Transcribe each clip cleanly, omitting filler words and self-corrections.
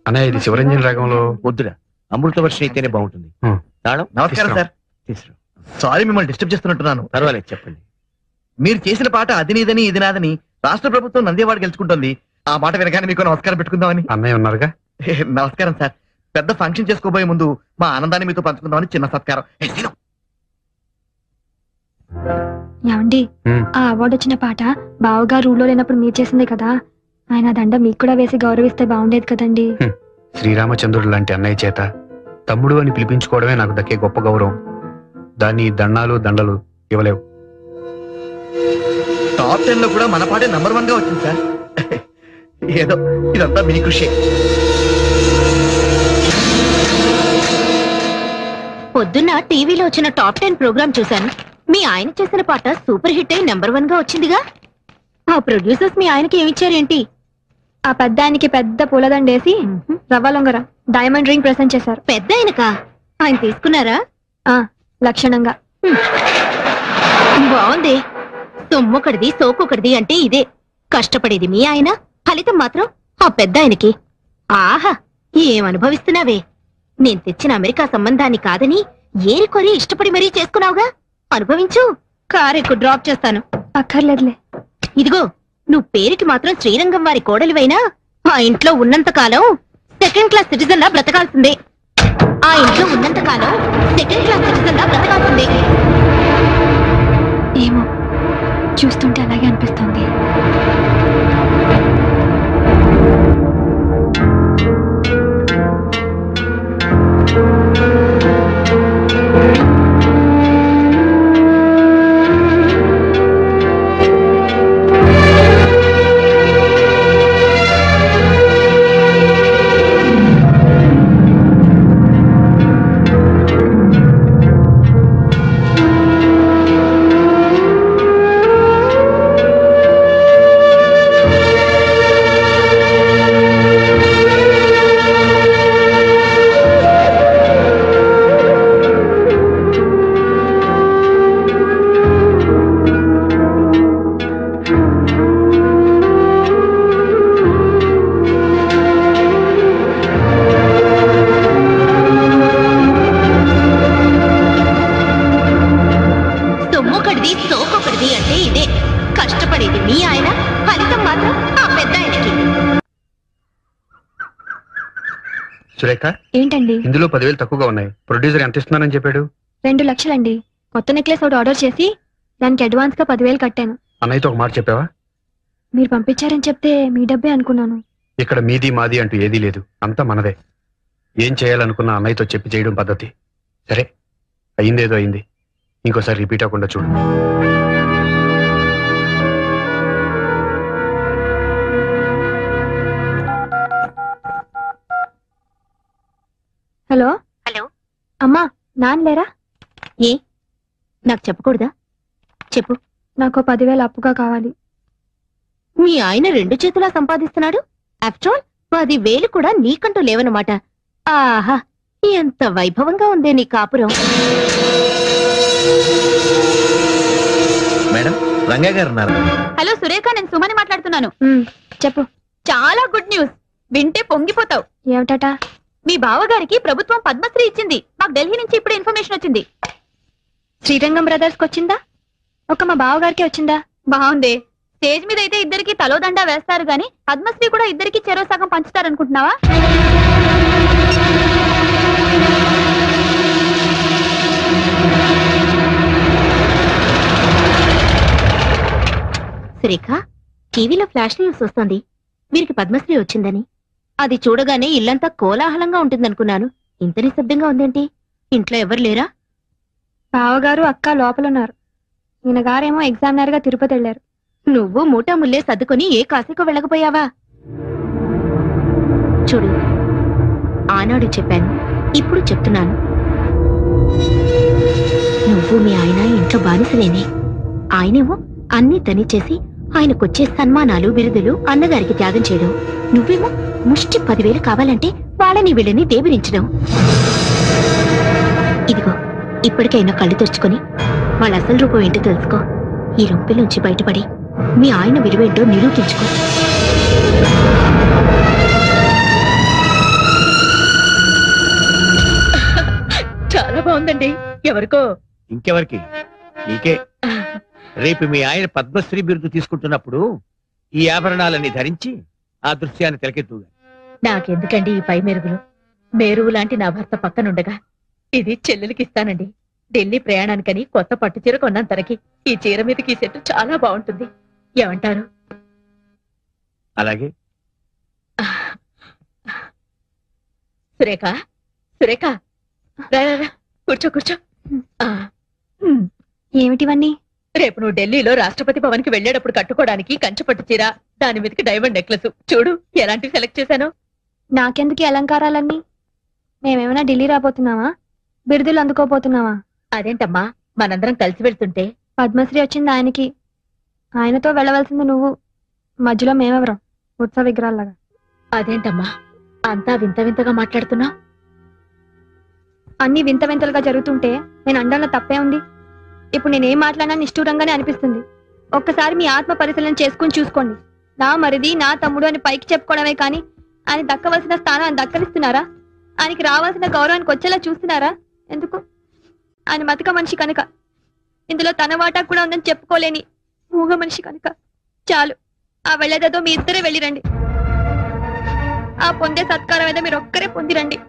అన్నయ్య ఇది శివరంజన్ రాగంలో వద్దురా, అమృత వర్షం అయితేనే బాగుంటుంది. నమస్కారం సార్. సారీ మిమ్మల్ని డిస్టర్బ్ చేస్తున్నట్టున్నాను. పర్వాలేదు, చెప్పండి. మీరు చేసిన పాట అది నీదని ఇది నాదని రాష్ట్ర ప్రభుత్వం నందేవాడ గెలుచుకుంటుంది. ఆ మాట వినగానే మీకు నమస్కారం పెట్టుకుందామని. అన్నయ్య ఉన్నారుగా. నమస్కారం సార్. పెద్ద ఫంక్షన్ చేసుకోబోయే ముందు మా ఆనందాన్ని మీతో పంచుకుందామని చిన్న సత్కారం. ఏమండి, ఆ అవార్డు వచ్చిన పాట బావగారు ఊళ్ళో లేనప్పుడు మీరు చేసిందే కదా, ఆయన దండ మీకు కూడా వేసి గౌరవిస్తే బాగుండేది కదండి. శ్రీరామచంద్రుడు లాంటి అన్నయ్య చేత తమ్ముడు అని పిలిపించుకోవడమే నాకు దక్కే గొప్ప గౌరవం. దాన్ని దండాలు దండలు ఇవ్వలేవు. టాప్ 10 లో కూడా మన పాటే నంబర్ 1 గా వచ్చింది సార్. ఏదో ఇదంతా మీ కృషి. పొద్దున్న టీవీలో వచ్చిన టాప్ 10 ప్రోగ్రామ్ చూశాను. మీ ఆయన చేసిన పాట సూపర్ హిట్ అయి నంబర్ 1 గా వచ్చిందిగా. ఆ ప్రొడ్యూసర్స్ మీ ఆయనకి ఏమిచ్చారేంటి? ఆ పెద్ద ఆయనకి పెద్ద పూలదండేసి రవ్వ లొంగర డైమండ్ రింగ్ ప్రెసెంట్ చేశారు. పెద్ద ఆయనకా? ఆయన తీసుకున్నారా? లక్షణంగా. బాగుంది. సొమ్మొకటిది సోకొకటిది అంటే ఇదే. కష్టపడేది మీ ఆయన, ఫలితం మాత్రం ఆ పెద్ద ఆయనకి. ఆహా, ఏమనుభవిస్తున్నావే. నేను తెచ్చిన అమెరికా సంబంధాన్ని కాదని ఏరికొరి ఇష్టపడి మరీ చేసుకున్నావుగా. అనుభవించు. కారెక్కు డ్రాప్ చేస్తాను. అక్కర్లేదులే. ఇదిగో, నువ్వు పేరుకి మాత్రం శ్రీరంగం వారి కోడలివైనా ఆ ఇంట్లో ఉన్నంతకాలం సెకండ్ క్లాస్ సిటిజన్ లా బ్రతకాల్సిందే. ఆ ఇంట్లో ఉన్నంతకాలం సెకండ్ క్లాస్ సిటిజన్ లా బ్రతకాల్సిందే. ఏమో, చూస్తుంటే అలాగే అనిపిస్తుంది. సురేఖ, ఏంటండి? ఇందులో 10,000 తక్కువగా ఉన్నాయి. ప్రొడ్యూసర్ ఎంత ఇస్తున్నానని చెప్పాడు? 2 లక్షలండి. కొత్త నెక్లెస్ ఒకటి ఆర్డర్ చేసి దానికి అడ్వాన్స్ గా 10,000 కట్టాను. అన్నయ్యతో ఒక మాట చెప్పావా? మీరు పంపించారని చెప్తే మీ డబ్బే అనుకున్నాను. ఇక్కడ మీది మాది అంటూ ఏదీ లేదు, అంతా మనదే. ఏం చేయాలనుకున్నా అన్నయ్యతో చెప్పి చేయడం పద్ధతి. సరే, అయిందేదో అయింది. ఇంకోసారి రిపీట్ అవ్వకుండా చూడు. హలో. హలో అమ్మా, నాన్న లేరా? ఏ, నాకు చెప్పకూడదా? చెప్పు. నాకు 10,000 అప్పుగా కావాలి. మీ ఆయన 2 చేతులా సంపాదిస్తున్నాడు. ఆఫ్టర్ ఆల్ 10,000 కూడా నీకంటూ లేవన్నమాట. ఆహా, ఎంత వైభవంగా ఉందే నీ కాపురం. మేడం, రంగా గారు ఉన్నారు. హలో సురేఖ, నేను సుమని మాట్లాడుతున్నాను. చెప్పు. చాలా గుడ్ న్యూస్, వింటే పొంగిపోతావు. ఏమిటట? మీ బావగారికి ప్రభుత్వం పద్మశ్రీ ఇచ్చింది. మాకు ఢిల్లీ నుంచి ఇప్పుడు ఇన్ఫర్మేషన్ వచ్చింది. శ్రీరంగం బ్రదర్స్ కి వచ్చిందా? ఒక మా బావగారికి వచ్చిందా? బాగుంది. స్టేజ్ మీద అయితే ఇద్దరికి తలోదండా వేస్తారు గాని పద్మశ్రీ కూడా ఇద్దరికి చెరో సగం పంచుతారనుకుంటున్నావా? సురేఖ, టీవీలో ఫ్లాష్ న్యూస్ వస్తుంది వీరికి పద్మశ్రీ వచ్చిందని. అది చూడగానే ఇల్లంతా కోలాహలంగా ఉంటుందనుకున్నాను. ఇంత నిశ్శబ్దంగా ఉందేంటి? ఇంట్లో ఎవరు లేరా? బావగారు అక్క లోపలున్నారు. ఈయన గారేమో ఎగ్జామినర్ గా తిరుపతి వెళ్లారు. నువ్వు మూటా ముల్లే సర్దుకొని ఏ కాశీకో వెళ్ళకపోయావా? చూడు, ఆనాడు చెప్పాను, ఇప్పుడు చెప్తున్నాను. నువ్వు మీ ఆయన ఇంట్లో బానిసలేనే. ఆయనేమో అన్నీ తనిచేసి ఆయనకొచ్చే సన్మానాలు బిరుదులు అన్నగారికి త్యాగం చేయడం. నువ్వేమో ముష్టి 10,000 కావాలంటే వాళ్ళని వీళ్ళని దేవిరించడం. ఇదిగో, ఇప్పటికైనా కళ్ళు తెరుచుకొని వాళ్ళ అసలు రూపం ఏంటో తెలుసుకో. ఈ రొంపిలోంచి బయటపడి మీ ఆయన విలువేంటో నిరూపించుకో. బాగుందండి. ఎవరికో? ఇంకెవరికి? నీకే. రేపు మీ ఆయన పద్మశ్రీ బిరుదు తీసుకుంటున్నప్పుడు ఈ ఆభరణాలన్నీ ధరించి ఆ దృశ్యాన్ని తిలకెత్తుగా. నాకెందుకండి ఈ పై మెరుగులు? మేరువు లాంటి నా భర్త పక్కనుండగా ఇది చెల్లెలికి ఇస్తానండి. ఢిల్లీ ప్రయాణానికని కొత్త పట్టు చీర కొన్నాను తనకి. ఈ చీర మీదకి ఈ సెట్ చాలా బాగుంటుంది. ఏమంటారు? అలాగే. సురేఖ, సురేఖ, రా రా రా, కూర్చో కూర్చో. ఏమిటివన్నీ? రేపు నువ్వు ఢిల్లీలో రాష్ట్రపతి భవన్ కి వెళ్లేటప్పుడు కట్టుకోవడానికి కంచపట్టు చీర, దాని మీదకి డైమండ్ నెక్లెస్. చూడు ఎలాంటివి సెలెక్ట్ చేశాను. నాకెందుకు ఈ అలంకారాలన్నీ? మేమేమైనా ఢిల్లీ రాబోతున్నావా? బిరుదులు అందుకోపోతున్నావా? అదేంటమ్మా, మనందరం కలిసి వెళ్తుంటే. పద్మశ్రీ వచ్చింది ఆయనకి, ఆయనతో వెళ్ళవలసింది నువ్వు. మధ్యలో మేమెవరం? ఉత్సవ విగ్రహాల్లాగా. అదేంటమ్మా అంతా వింత వింతగా మాట్లాడుతున్నా? అన్ని వింత వింతలుగా జరుగుతుంటే నేను అండంలో తప్పే ఉంది. ఇప్పుడు నేనేం మాట్లాడినా నిష్ఠూరంగానే అనిపిస్తుంది. ఒక్కసారి మీ ఆత్మ పరిశీలన చేసుకుని చూసుకోండి. నా మరిది, నా తమ్ముడు అని పైకి చెప్పుకోవడమే కానీ ఆయన దక్కవలసిన స్థానం దక్కలిస్తున్నారా? ఆయనకి రావాల్సిన గౌరవానికి వచ్చేలా చూస్తున్నారా? ఎందుకు? ఆయన మతక మనిషి కనుక, ఇందులో తన వాటా కూడా ఉందని చెప్పుకోలేని మూగ మనిషి కనుక. చాలు, ఆ వెళ్ళేదేదో మీ ఇద్దరే వెళ్ళిరండి. ఆ పొందే సత్కారం ఏదో మీరు ఒక్కరే పొందిరండి.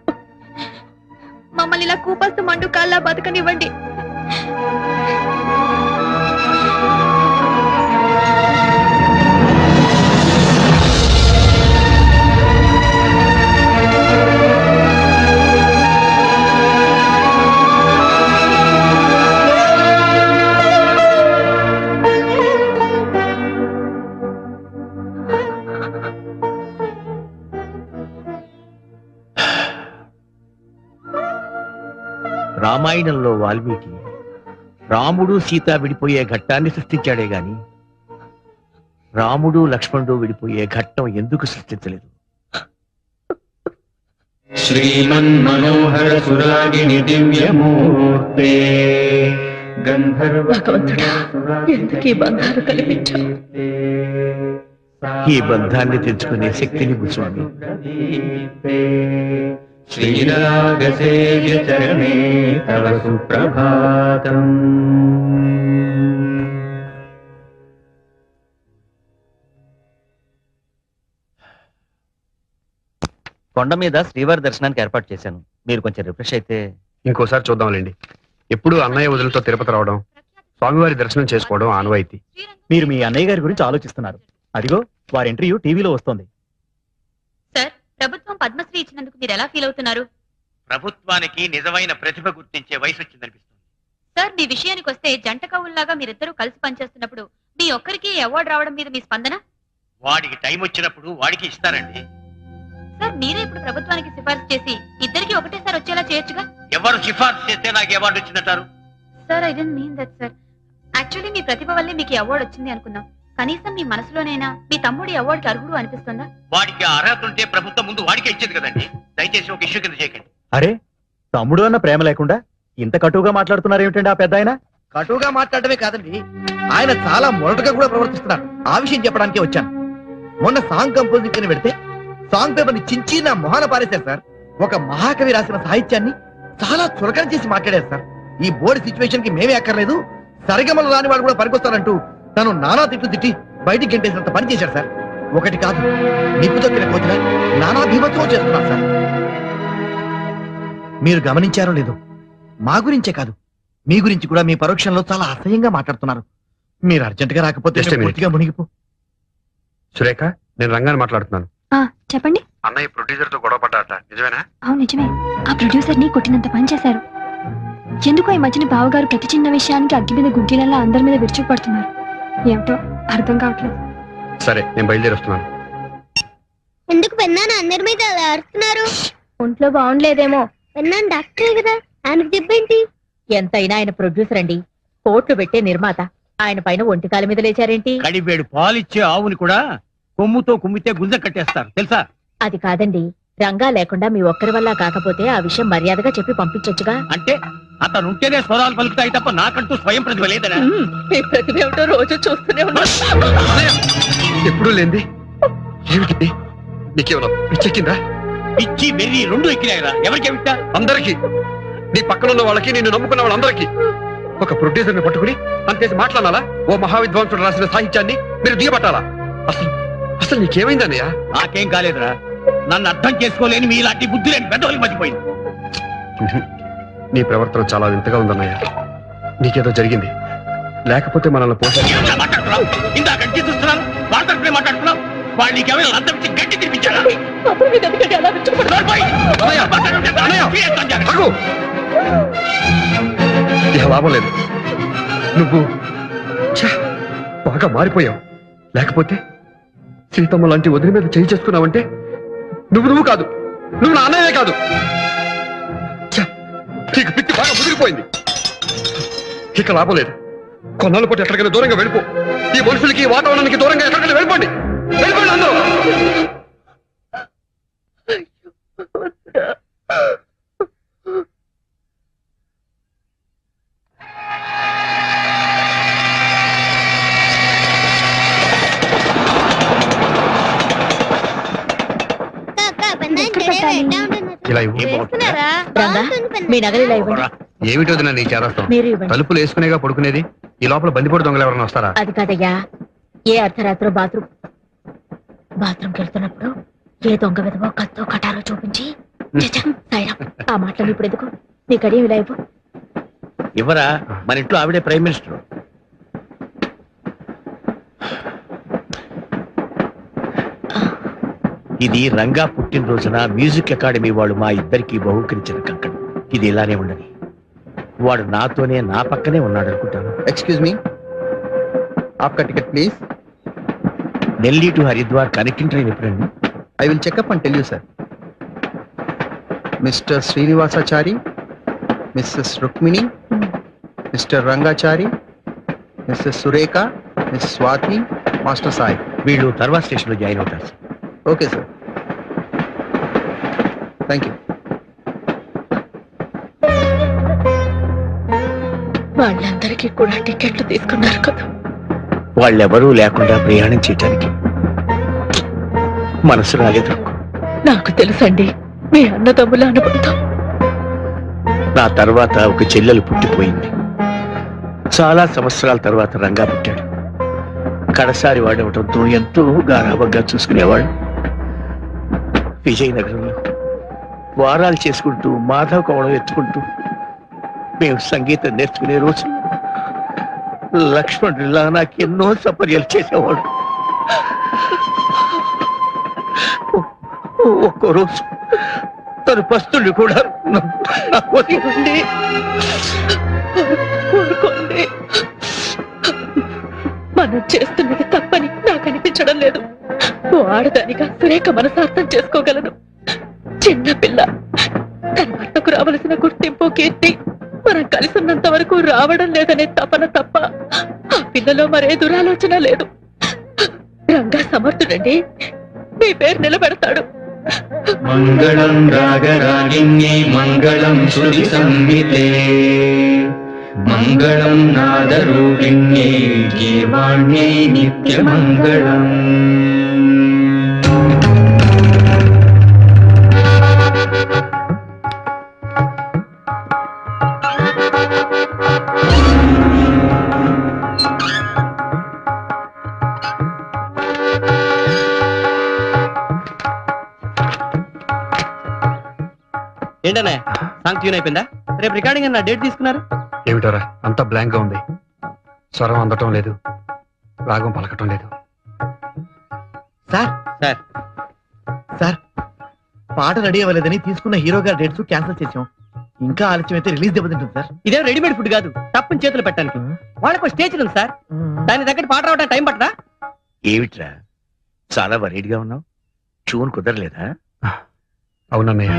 మమ్మల్ని ఇలా కూపస్తు మండు కాల్లా బతకనివ్వండి. రామాయణంలో వాల్మీకి రాముడు సీత విడిపోయే ఘట్టాన్ని సృష్టించాడే గాని రాముడు లక్ష్మణుడు విడిపోయే ఘట్టం ఎందుకు సృష్టించలేదు? శ్రీమన్మనోహర సురాగిణి దివ్యమూర్తే భగవంతుడా, ఎందుకు ఈ బంధాలు కల్పించావు? ఈ బంధాన్ని తెచ్చుకునే శక్తిని స్వామి. శ్రీరాగసేవ్య చరణే తవ సుప్రభాతం. కొండ మీద శ్రీవారి దర్శనానికి ఏర్పాటు చేశాను. మీరు కొంచెం రిఫ్రెష్ అయితే. ఇంకోసారి చూద్దాంలేండి. ఎప్పుడు అన్నయ్య వదులతో తిరుపతి రావడం, స్వామివారి దర్శనం చేసుకోవడం ఆనవాయితీ. మీరు మీ అన్నయ్య గారి గురించి ఆలోచిస్తున్నారు. అదిగో వారి ఇంటర్వ్యూ టీవీలో వస్తోంది. సార్, ప్రభుత్వం పద్మశ్రీ ఇచ్చినందుకు మీరు ఎలా ఫీల్ అవుతున్నారు? ప్రభుత్వానికి నిజమైన ప్రతిభ గుర్తించే వయసు వచ్చిందనిపిస్తుంది. సార్, మీ విషయానికి వస్తే జంట కవుల్లాగా మీరిద్దరూ కలిసి పనిచేస్తున్నప్పుడు మీ ఒక్కరికి అవార్డు రావడం మీద మీ స్పందన? వాడికి టైం వచ్చినప్పుడు వాడికి ఇస్తారండి. సార్, మీరే ఇప్పుడు ప్రభుత్వానికి సిఫార్సు చేసి ఇద్దరికి ఒకటేసారి వచ్చేలా చేయొచ్చుగా? ఎవరు సిఫార్సు చేస్తే నాకు అవార్డు వచ్చిందంటారు? Sir, I don't mean that sir. Actually మీ ప్రతిభ వల్లే మీకు అవార్డు వచ్చింది అనుకున్నాం. కనీసం మీ మనసులోనైనా మీ తమ్ముడి అవార్డుకి అర్హుడు అనిపిస్తుందా? వాడికి అర్హత ఉంటే ప్రభుత్వం ముందు వాడికే ఇచ్చేది కదండి. దయచేసి ఒక ఇష్యూ కింద చేయకండి. అరే, తమ్ముడు అన్న ప్రేమ లేకుండా ఇంత కటువుగా మాట్లాడుతున్నారు ఏమిటండి ఆ పెద్ద ఆయన? కటువుగా మాట్లాడటమే కాదండి, ఆయన చాలా మొరటుగా కూడా ప్రవర్తిస్తున్నారు. ఆ విషయం చెప్పడానికే వచ్చాను. మొన్న సాంగ్ కంపోజింగ్ అని పెడితే సాంగ్ పేపర్ ని చించి నా మొహాన పారేశారు సార్. ఒక మహాకవి రాసిన సాహిత్యాన్ని చాలా చులకన చేసి మాట్లాడారు సార్. ఈ బోర్డు సిచ్యువేషన్ కి మేమే అక్కర్లేదు, సరిగమలు రాని వాడు కూడా పనికొస్తారంటూ తను నానా తిట్లు తిట్టి బయటికి గంటేసినంత పని చేశారు సార్. ఒకటి కాదు, నిప్పు తొక్కిన కోతిగా నానా భీమత్వం చేస్తున్నారు సార్. మీరు గమనించారో లేదో, మా గురించే కాదు మీ గురించి కూడా మీ పరోక్షంలో చాలా అసహ్యంగా మాట్లాడుతున్నారు. మీరు అర్జెంట్ గా రాకపోతే Just a minute. పూర్తిగా మునిగిపో. సురేఖ, నేను రంగాన్ని మాట్లాడుతున్నాను. చెప్పండి. అన్నయ్య ప్రొడ్యూసర్ తో గొడవ పడ్డాట, నిజమేనా? అవును, నిజమే. ఆ ప్రొడ్యూసర్ ని కొట్టినంత పని చేశారు. ఎందుకో ఈ మధ్యన బావగారు ప్రతి చిన్న విషయానికి అగ్గి మీద గుడ్డిలల్లా అందరి మీద విరుచుకుపడుతున్నారు. ఏమిటో అర్థం కావట్లేదు. సరే, నేను బయలుదేరి వస్తున్నాను. ఎందుకు పెన్నాను అందరి మీద అలా అరుస్తున్నారు? ఒంట్లో బాగుండలేదేమో. పెన్నాను డాక్టరే కదా, ఆయనకు చెప్పేంటి? ఎంతైనా ఆయన ప్రొడ్యూసర్ అండి, కోట్లు పెట్టే నిర్మాత. ఆయన పైన ఒంటికాల మీద లేచారేంటి? కడివేడు పాలిచ్చే ఆవుని కూడా కొమ్ముతో కుమ్మితే గుంజ కట్టేస్తారు తెలుసా? అది కాదండి, రంగా లేకుండా మీ ఒక్కరి వల్ల కాకపోతే ఆ విషయం మర్యాదగా చెప్పి పంపించొచ్చుగా. అంటే అతను ఉంటేనే స్వరాలు పలుకుతాయి తప్ప నాకంటూ స్వయం ప్రతిభ లేదనా? మీ ప్రతిభ ఏమిటో రోజు చూస్తూనే ఉన్నా. ఎప్పుడూ లేంది ఏమిటి? నీకేమన్నా పిచ్చెక్కిందా? పిచ్చి వెర్రి రెండు ఎక్కినాయిరా. ఎవరికి వింటా? అందరికి నీ పక్కనున్న వాళ్ళకి నిన్ను నమ్ముకున్న వాళ్ళందరికీ. ఒక ప్రొడ్యూసర్ని పట్టుకుని అంతేసి మాట్లాడాలా? ఓ మహావిద్వాంసుడు రాసిన సాహిత్యాన్ని మీరు దిగబట్టాలా? అసలు అసలు నీకేమైందన్నయ్య? నాకేం కాలేదురా. నన్ను అర్థం చేసుకోలేని మీ ఇలాంటి బుద్ధి లేని పెద్దవాళ్ళకి మర్చిపోయింది. నీ ప్రవర్తన చాలా వింతగా ఉందన్నయ్య. నీకేదో జరిగింది, లేకపోతే మనల్ని మాట్లాడుతున్నావు. ఇందాక గట్టి చూస్తున్నాను, వాళ్ళతో మాట్లాడుతున్నావు. వాళ్ళు నీకేమైనా అర్థం ఇచ్చి గట్టి తినిపించారా? లాభం లేదు. నువ్వు బాగా మారిపోయావు. లేకపోతే సీతమ్మ లాంటి వదిలి మీద చేయి చేసుకున్నావంటే నువ్వు కాదు, నువ్వు నా అన్నయ్యే కాదు. నీకు పిచ్చి బాగా ముదిరిపోయింది. ఇక లాభం లేదు. కొన్నాళ్ళు పాటు ఎక్కడికైనా దూరంగా వెళ్ళిపో. ఈ మనుషులకి వాతావరణానికి దూరంగా ఎక్కడికైనా వెళ్ళిపోండి. వెళ్ళిపోండి అందరూ. ఇలా మీ నగలు ఇలా ఇవ్వండి. ఏమిటో నీ చేరస్తాం. తలుపులు వేసుకునేగా పడుకునేది. ఈ లోపల బందిపోటు దొంగలు ఎవరైనా వస్తారా? అది కాదయ్యా, ఏ అర్ధరాత్రో బాత్రూమ్కి వెళ్తున్నప్పుడు ఏ దొంగ విధవో కత్తో కటారో చూపించి సాయిరాం ఆ మాటలు ఇప్పుడు ఎందుకు? నీ కడియం ఇలా ఇవ్వు. ఇవ్వరా? మన ఇంట్లో ఆవిడే ప్రైమ్ మినిస్టర్. ఇది రంగా పుట్టినరోజున మ్యూజిక్ అకాడమీ వాళ్ళు మా ఇద్దరికి బహుకరించిన కంకణం. ఇది ఇలానే ఉండని. వాడు నాతోనే నా పక్కనే ఉన్నాడు అనుకుంటాను. ఎక్స్క్యూజ్ మీ, ఆప్కా ticket please. Delhi to Haridwar connecting train ఎప్పుడండి? I will check up and tell you sir. Mister Srinivasachari, missus Rukmini, mister Rangachari, missus Surekha, miss Swathi, master Sai. వీళ్ళు తర్వాత స్టేషన్ లో జాయిన్ అవుతారు. Okay sir, thank you. వాళ్ళందరికీ కూడా టికెట్లు తీసుకున్నారు కదా. వాళ్ళెవరూ లేకుండా ప్రయాణం చేయటానికి మనసు రాలేదు. నాకు తెలుసండి మీ అన్నదమ్ముల అనుబంధం. నా తర్వాత ఒక చెల్లెలు పుట్టిపోయింది. చాలా సంవత్సరాల తర్వాత రంగా పుట్టాడు. కడసారి వాడవటంతో ఎంతో గారాబంగా చూసుకునేవాడు. విజయనగరంలో వారాలు చేసుకుంటూ మాధవ కోణం ఎత్తుకుంటూ మేము సంగీతం నేర్చుకునే రోజు లక్ష్మణుడిలా నాకు ఎన్నో సపర్యలు చేసేవాడు. ఒక్కో రోజు తను పస్తులు కూడా మనం చేస్తున్నది తప్పని నాకు అనిపించడం లేదు. ఓ ఆడదానిగా సురేఖ మనసార్థం చేసుకోగలను. చిన్న పిల్ల, తన భర్తకు రావలసిన గుర్తింపు కీర్తి మనం కలిసి ఉన్నంత వరకు రావడం లేదనే తపన తప్ప ఆ పిల్లలో మరే దురాలోచన లేదు. రంగా సమర్థుడండి, మీ పేరు నిలబెడతాడు. మంగళం రాగరాగిణ్యే మంగళం శృతి సంహితే మంగళం నాదరూపిణ్యే గీర్వాణ్యై నిత్యమంగళం. ఏంటనే సాంగ్ ట్యూన్ అయిపోయిందా? రేపు రికార్డింగ్ అన్న డేట్ తీసుకున్నారు? ఏమిటోరా అంతా బ్లాంక్ గా ఉంది. స్వరం అందటం లేదు, రాగం పలకటం లేదు. సార్ సార్ సార్ పాట రెడీ అవ్వలేదని తీసుకున్న హీరో గారి డేట్స్ క్యాన్సిల్ చేసాం. ఇంకా ఆలస్యం అయితే రిలీజ్ దెబ్బతింటుంది సార్. ఇదే రెడీమేడ్ ఫుడ్ కాదు, తప్పని చేతులు పెట్టడానికి. వాళ్ళకు స్టేజ్ ఉంది సార్, దాని దగ్గర పాట రావడానికి టైం పట్టరా? ఏమిట్రా చాలా వరీడ్గా ఉన్నావు? ట్యూన్ కుదరలేదా? అవునన్నయ్య.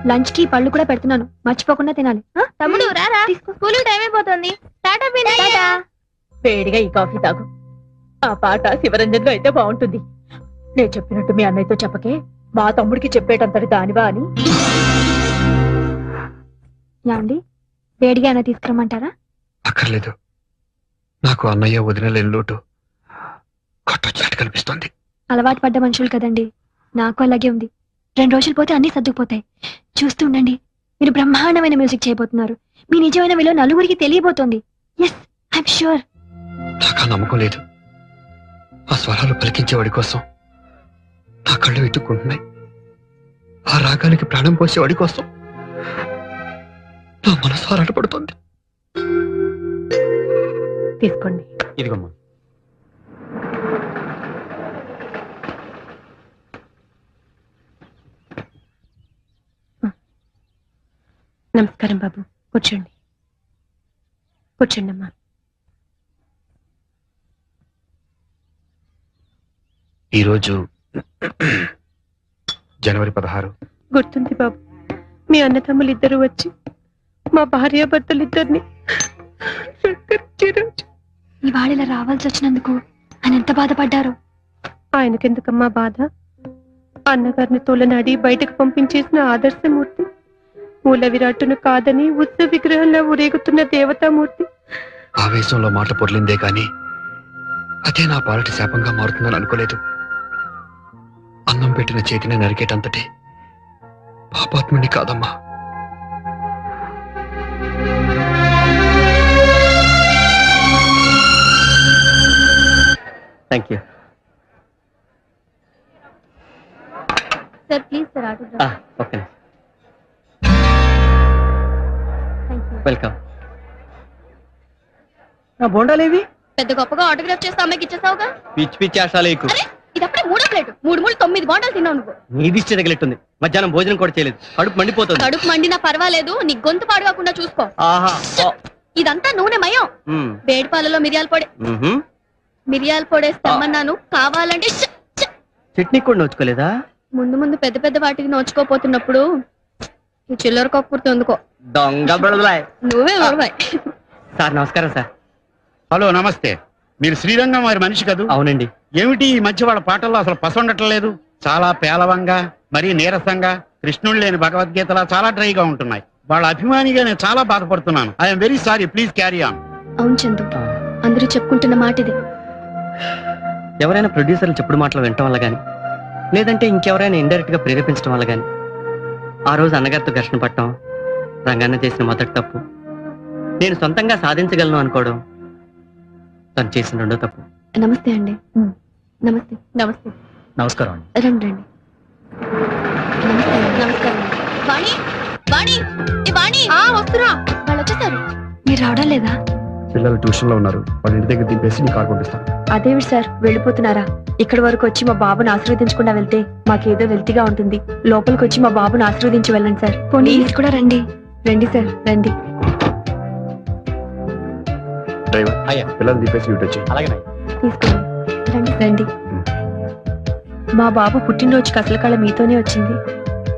లంచ్ కి పళ్ళు కూడా పెడుతున్నాను, మర్చిపోకుండా తినాలి. తమ్ముడు రారా, స్కూల్ టైం అయిపోతుంది. టాటా టాటా. వేడిగా ఈ కాఫీ తాగు. ఆ పాట శివరంజన్లో అయితే బాగుంటుంది. నేను చెప్పినట్టు మీ అన్నయ్యతో చెప్పకే, మా తమ్ముడికి చెప్పేటంతటి దానివా అని. యాండి వేడిగా అయినా తీసుకురమ్మంటారా? అక్కర్లేదు, నాకు అన్నయ్య వదినలేని లోటు కొట్టొచ్చినట్టు కనిపిస్తోంది. అలవాటు పడ్డ మనుషులు కదండి, నాకు అలాగే ఉంది. 2 రోజులు పోతే అన్ని సర్దుకుపోతాయి. చూస్తూ ఉండండి, మీరు బ్రహ్మాండమైన మ్యూజిక్ చేయబోతున్నారు. మీ నిజమైన విలువ నలుగురికి తెలియబోతోంది. Yes, I'm sure. నాకు ఆ నమ్మకం లేదు. ఆ స్వరాలు పలికించేవాడి కోసం నా కళ్ళు వెతుక్కుంటున్నాయి. ఆ రాగానికి ప్రాణం పోసేవాడి కోసం నా మనసు ఆరాటపడుతోంది. తీసుకోండి. ఇదిగమ్మా. నమస్కారం బాబు, కూర్చోండి. కూర్చోండి అమ్మా. ఈరోజు జనవరి 16. గుర్తుంది బాబు, మీ అన్నతమ్ములిద్దరూ వచ్చి మా భార్యాభర్తలిద్దరిని ఇవాళ ఇలా రావాల్సి వచ్చినందుకు ఆయన ఎంత బాధపడ్డారు. ఆయనకెందుకమ్మా బాధ? అన్నగారిని తోలనాడి బయటకు పంపించేసిన ఆదర్శమూర్తి, మూల విరాట్టును కాదని ఉత్సవ విగ్రహంలో ఊరేగుతున్న దేవతామూర్తి. ఆవేశంలో మాట పొర్లిందే కాని అదే నా పాలటి శాపంగా మారుతుందని అనుకోలేదు. అన్నం పెట్టిన చేతిని నరికేటంతటి పాపాత్ముని కాదమ్మా. Thank you sir, please sir, autograph. Okay, welcome. నా బోండాలేవి? పెద్ద గొప్పగా ఆటోగ్రాఫ్ చేస్తే అమ్మాయికి ఇచ్చేసావుగా. పిచ్చి పిచ్చి ఆశాలేకు. ఇది అప్పుడే 3వ ప్లేట్. 3 9 బోండాలు తిన్నావు నువ్వు. నీ దిష్టి తగిలిట్టుంది. మధ్యాహ్నం భోజనం కూడా చేయలేదు. కడుపు మండిపోతుంది. కడుపు మండినా పర్వాలేదు, నీ గొంతు పాడుకోకుండా చూసుకో. ఆహా, ఇదంతా నూనె మయం. వేడి పాలలో మిరియాల పొడి. మిరియాల పొడేసి తెమ్మన్నాను, కావాలంటే చట్నీ కూడా నోచుకోలేదా? ముందు ముందు పెద్ద పెద్ద వాటికి నోచుకోపోతున్నప్పుడు ఈ చిల్లర కక్కుర్తి ఎందుకో. దొంగ బెడదలాయ్. నువ్వే మరవాయి. సార్ నమస్కారం సార్. హలో, నమస్తే. మీరు శ్రీరంగం వారి మనిషి కదూ? అవునండి. ఏమిటి ఈ మధ్య వాళ్ళ పాటల్లో అసలు పసండట్లేదు? చాలా పేలవంగా, మరీ నీరసంగా, కృష్ణుడు లేని భగవద్గీతలా చాలా డ్రైగా ఉంటున్నాయి. వాళ్ళ అభిమానిగా నేను చాలా బాధపడుతున్నాను. I'm very sorry, please carry on. అవును చందు, అందరూ చెప్పుకుంటున్న మాట ఇది. ఎవరైనా ప్రొడ్యూసర్లు చెప్పుడు మాటలు వినటం వల్ల గాని, లేదంటే ఇంకెవరైనా ఇండైరెక్ట్ గా ప్రేరేపించడం వల్ల గాని ఆ రోజు అన్నగారితో ఘర్షణ పట్టడం రంగన్న చేసిన మొదటి తప్పు. నేను సొంతంగా సాధించగలను అనుకోవడం తను చేసిన రెండో తప్పు. నమస్తే అండి. నమస్తే. నమస్తే. నమస్కారం అండి. రండి రండి. నమస్కారం. వాణి, వాణి, ఏ వాణి, వస్తున్నా. వాళ్ళు వచ్చేసారు. మీరు రావడం లేదా? పిల్లలు ట్యూషన్ లో ఉన్నారు, వాళ్ళ ఇంటి దగ్గర దింపేసి నీ కారు పంపిస్తాను. అదేవి సార్, వెళ్ళిపోతున్నారా? ఇక్కడి వరకు వచ్చి మా బాబుని ఆశీర్వదించకుండా వెళ్తే మాకేదో వెల్తిగా ఉంటుంది. లోపలికి వచ్చి మా బాబుని ఆశీర్వదించి వెళ్ళండి సార్. ప్లీజ్ కూడా రండి. రండి సార్, రండి. డ్రైవర్, పిల్లలు దింపేసి ఇటు వచ్చి. అలాగే తీసుకోండి. రండి రండి. మా బాబు పుట్టినరోజుకి అసలు కళ మీతోనే వచ్చింది.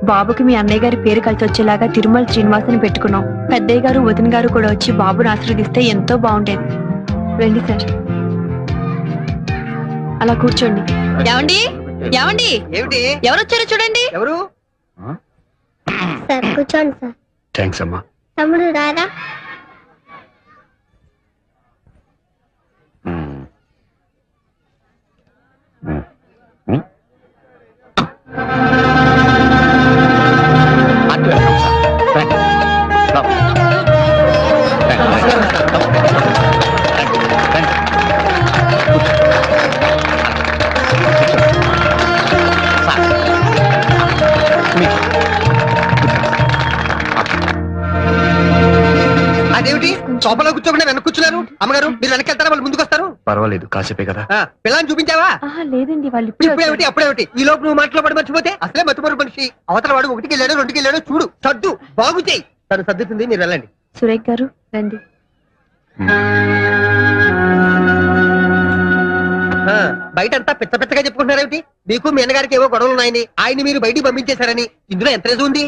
బాబుకి మీ అన్నయ్య గారి పేరు కలిసి వచ్చేలాగా తిరుమల శ్రీనివాసని పెట్టుకున్నాం. పెద్దయ్య గారు వదిన గారు కూడా వచ్చి బాబుని ఆశీర్వదిస్తే ఎంతో బాగుండేది. రండి సార్, అలా కూర్చోండి. ఏమండి, ఏమండి, ఏమిటి? ఎవరు వచ్చారో చూడండి. ఎవరు? సార్ కూర్చోండి సార్. థ్యాంక్స్ అమ్మా. తమ్ముడు రారా? అదేమిటి సోఫాలో కూర్చోకుండా వెనక్కి కూర్చున్నారు? అమ్మగారు మీరు వెనక్కి వెళ్తారా, వాళ్ళు ముందుకు వస్తారు? పర్వాలేదు, కాసేపే కదా. పిల్లని చూపించావా? లేదండి, వాళ్ళు ఇప్పుడేమిటి అప్పుడేమిటి? ఈ లోపు నువ్వు మాటలో పడి మర్చిపోతే అసలే మర్చిపోరు మనిషి. అవతల వాడు 1కి వెళ్ళాడు 2కి వెళ్ళాడు, చూడు సర్దు బాగు చేయి. తను సర్దుతుంది, మీరు వెళ్ళండి. సురేఖ్ గారు రండి. బయటంతా పెద్ద పెద్దగా చెప్పుకుంటున్నారేమిటి? మీకు మీ అన్నగారికి ఏవో గొడవలు ఉన్నాయని, ఆయన్ని మీరు బయటికి పంపించేశారని. ఇందులో ఎంత రేజు ఉంది?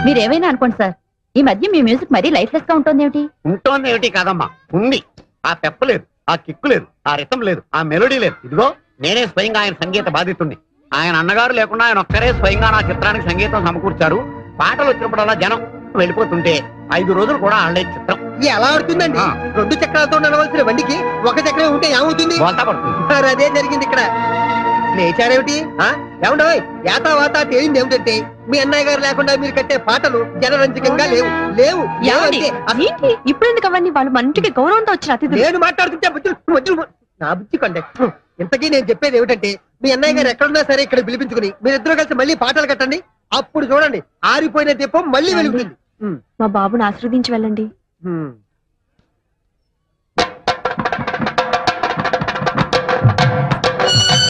మీరేమైనా అనుకోండి సార్, ఈ మధ్య మీ మ్యూజిక్ మరీ లైఫ్లెస్ గా ఉంటుంది ఏమిటి? ఉంటోంది ఏమిటి కాదమ్మా, ఉంది. ఆ పెప్ప లేదు, ఆ కిక్కు లేదు, ఆ రితం లేదు, ఆ మెలోడీ లేదు. ఇదిగో నేనే స్వయంగా ఆయన సంగీత బాధితుణ్ణి. ఆయన అన్నగారు లేకుండా ఆయన ఒక్కరే స్వయంగా నా చిత్రానికి సంగీతం సమకూర్చారు. పాటలు వచ్చినప్పుడల్లా జనం వెళ్ళిపోతుంటే 5 రోజులు కూడా ఆడలేదు చిత్రం. ఎలా ఆడుతుందండి? 2 చక్రాలతో నడవలసిన బండికి 1 చక్రం ఉంటే ఏమవుతుంది? బోల్తా పడుతుంది. మరి అదే జరిగింది ఇక్కడ. లేచారేమిటి? ఏమండోయ్, యాతా వాతా తేలింది ఏమిటంటే మీ అన్నయ్య గారు లేకుండా మీరు కట్టే పాటలు జనరంజకంగా లేవు లేవు లేవు అంతే. ఇప్పుడు ఎందుకు అవన్నీ? వాళ్ళు మన ఇంటికి గౌరవంతో వచ్చిన అతిథులు. నేను మాట్లాడుతుంటే నా బుద్ధి కంటే. ఇంతకీ నేను చెప్పేది ఏమిటంటే మీ అన్నయ్య గారు ఎక్కడున్నా సరే ఇక్కడ పిలిపించుకుని మీరిద్దరూ కలిసి మళ్ళీ పాటలు కట్టండి. అప్పుడు చూడండి ఆరిపోయిన దీపం మళ్ళీ వెలుగుతుంది. మా బాబుని ఆశీర్వదించి వెళ్ళండి.